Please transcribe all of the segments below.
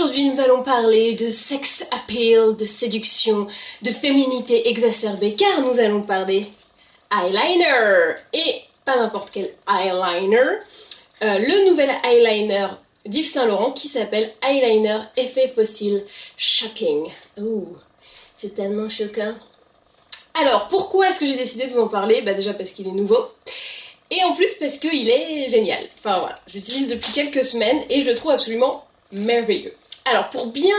Aujourd'hui, nous allons parler de sex appeal, de séduction, de féminité exacerbée, car nous allons parler eyeliner. Et pas n'importe quel eyeliner, le nouvel eyeliner d'Yves Saint Laurent qui s'appelle Eyeliner Effet Fossile Shocking. Ouh, c'est tellement choquant. Alors, pourquoi est-ce que j'ai décidé de vous en parler? Déjà parce qu'il est nouveau. Et en plus parce qu'il est génial. Enfin voilà, j'utilise depuis quelques semaines et je le trouve absolument merveilleux. Alors pour bien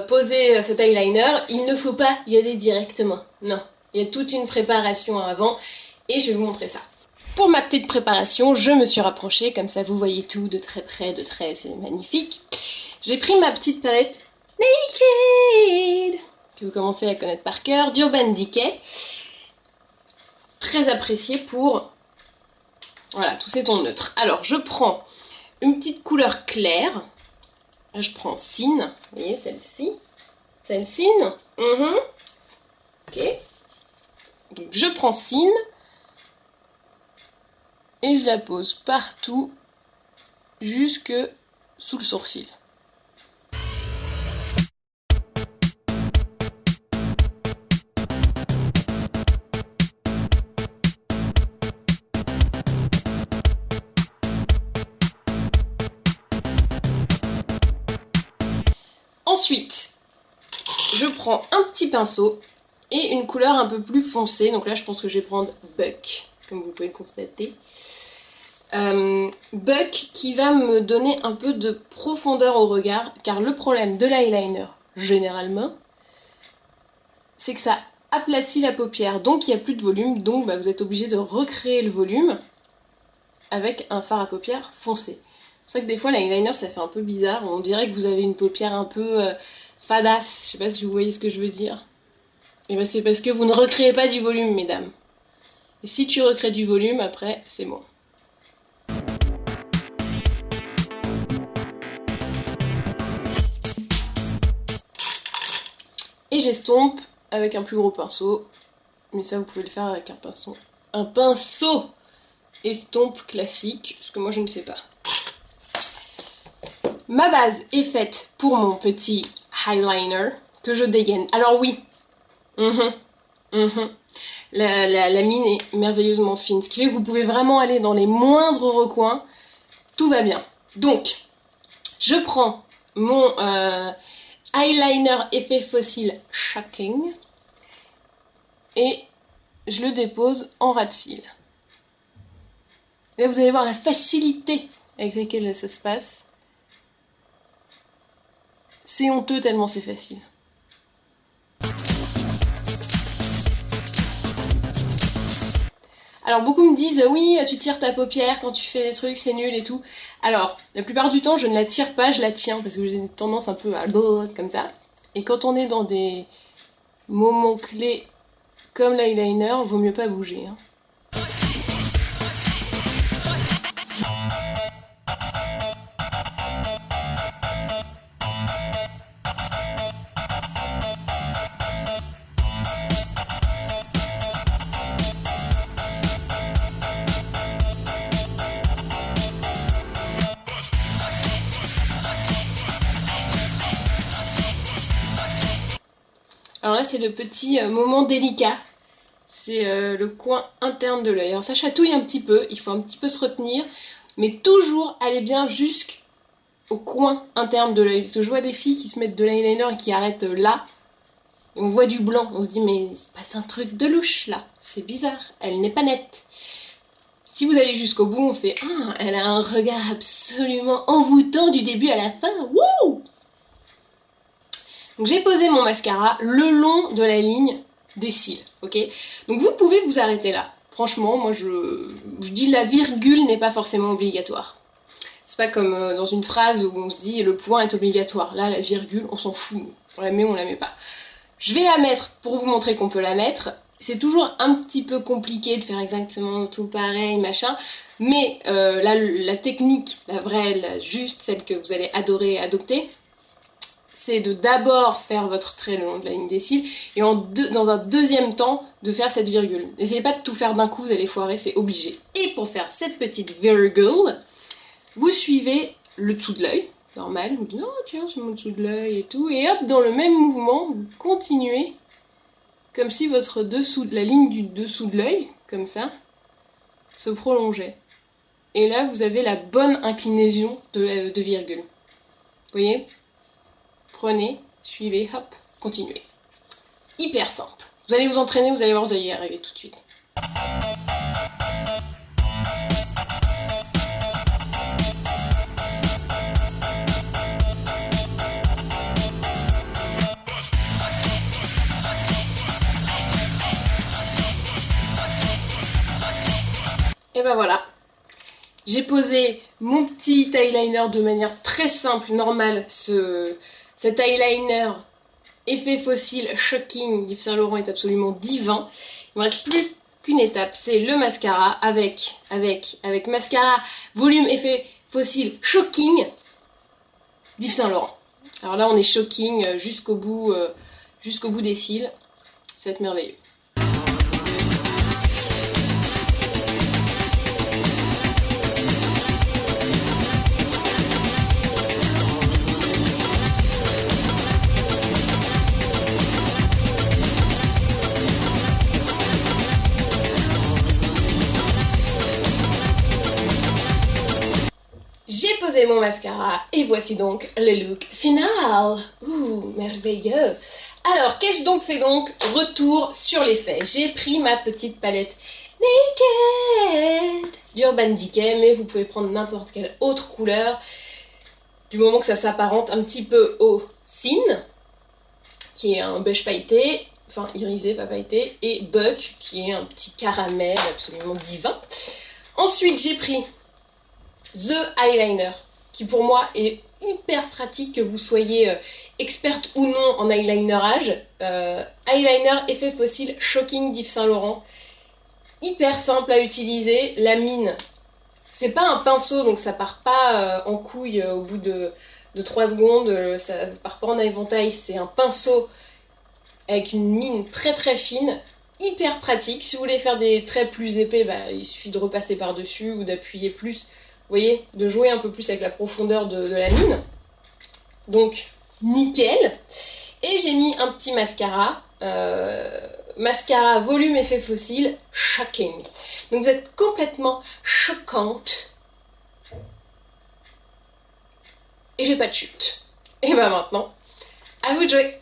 poser cet eyeliner, il ne faut pas y aller directement. Non, il y a toute une préparation avant et je vais vous montrer ça. Pour ma petite préparation, je me suis rapprochée, comme ça vous voyez tout de très près, c'est magnifique. J'ai pris ma petite palette Naked, que vous commencez à connaître par cœur, d'Urban Decay. Très appréciée pour... Voilà, tous ces tons neutres. Alors, je prends une petite couleur claire. Là, je prends Sin. Vous voyez, celle-ci. Celle-ci. Ok. Donc, je prends Sin. Et je la pose partout, jusque sous le sourcil. Ensuite, je prends un petit pinceau et une couleur un peu plus foncée. Donc là, je pense que je vais prendre Buck, comme vous pouvez le constater. Buck qui va me donner un peu de profondeur au regard, car le problème de l'eyeliner, généralement, c'est que ça aplatit la paupière, donc il n'y a plus de volume, donc vous êtes obligé de recréer le volume avec un fard à paupières foncé. C'est vrai que des fois l'eyeliner ça fait un peu bizarre, on dirait que vous avez une paupière un peu fadasse, je sais pas si vous voyez ce que je veux dire. Et c'est parce que vous ne recréez pas du volume, mesdames. Et si tu recrées du volume, après c'est bon. Et j'estompe avec un plus gros pinceau, mais ça vous pouvez le faire avec un pinceau. Un pinceau estompe classique, ce que moi je ne fais pas. Ma base est faite pour mon petit eyeliner que je dégaine. Alors oui, la mine est merveilleusement fine, ce qui fait que vous pouvez vraiment aller dans les moindres recoins, tout va bien. Donc, je prends mon eyeliner effet fossile Shocking et je le dépose en ras de cils. Là, vous allez voir la facilité avec laquelle ça se passe. C'est honteux tellement c'est facile. Alors beaucoup me disent oui tu tires ta paupière quand tu fais des trucs c'est nul et tout. Alors la plupart du temps je ne la tire pas, je la tiens parce que j'ai tendance un peu à comme ça. Et quand on est dans des moments clés comme l'eyeliner, vaut mieux pas bouger. Alors là c'est le petit moment délicat, c'est le coin interne de l'œil. Alors ça chatouille un petit peu, il faut un petit peu se retenir, mais toujours aller bien jusqu'au coin interne de l'œil. Parce que je vois des filles qui se mettent de l'eyeliner et qui arrêtent là, et on voit du blanc, on se dit mais il se passe un truc de louche là, c'est bizarre, elle n'est pas nette. Si vous allez jusqu'au bout, on fait ah, elle a un regard absolument envoûtant du début à la fin, wouh! Donc j'ai posé mon mascara le long de la ligne des cils, ok? Donc vous pouvez vous arrêter là. Franchement, moi je dis la virgule n'est pas forcément obligatoire. C'est pas comme dans une phrase où on se dit le point est obligatoire. Là, la virgule, on s'en fout. On la met ou on la met pas. Je vais la mettre pour vous montrer qu'on peut la mettre. C'est toujours un petit peu compliqué de faire exactement tout pareil, machin. Mais la technique, la vraie, la juste, celle que vous allez adorer et adopter, c'est de d'abord faire votre trait le long de la ligne des cils et dans un deuxième temps de faire cette virgule. N'essayez pas de tout faire d'un coup, vous allez foirer, c'est obligé. Et pour faire cette petite virgule, vous suivez le dessous de l'œil, normal, vous dites, oh tiens, c'est mon dessous de l'œil et tout, et hop, dans le même mouvement, vous continuez, comme si la ligne du dessous de l'œil, comme ça, se prolongeait. Et là, vous avez la bonne inclinaison de virgule. Vous voyez? Prenez, suivez, hop, continuez. Hyper simple. Vous allez vous entraîner, vous allez voir, vous allez y arriver tout de suite. Et ben voilà, j'ai posé mon petit eyeliner de manière très simple, normale. Cet eyeliner effet fossile Shocking d'Yves Saint Laurent est absolument divin. Il me reste plus qu'une étape, c'est le mascara avec mascara volume effet fossile Shocking d'Yves Saint Laurent. Alors là on est Shocking jusqu'au bout des cils, ça va être merveilleux. J'ai posé mon mascara et voici donc le look final. Ouh, merveilleux. Alors, qu'ai-je donc fait donc? Retour sur les faits. J'ai pris ma petite palette Naked d'Urban Decay, mais vous pouvez prendre n'importe quelle autre couleur, du moment que ça s'apparente un petit peu au Sin, qui est un beige pailleté, enfin irisé, pas pailleté, et Buck, qui est un petit caramel absolument divin. Ensuite, j'ai pris The Eyeliner, qui pour moi est hyper pratique, que vous soyez experte ou non en eyelinerage. Eyeliner effet fossile Shocking d'Yves Saint Laurent. Hyper simple à utiliser. La mine, c'est pas un pinceau, donc ça part pas en couille au bout de 3 secondes. Ça part pas en éventail, c'est un pinceau avec une mine très très fine. Hyper pratique. Si vous voulez faire des traits plus épais, bah, il suffit de repasser par-dessus ou d'appuyer plus. Vous voyez, de jouer un peu plus avec la profondeur de la mine. Donc, nickel. Et j'ai mis un petit mascara. Mascara volume effet fossile Shocking. Donc vous êtes complètement choquante. Et j'ai pas de chute. Et bah maintenant, à vous de jouer.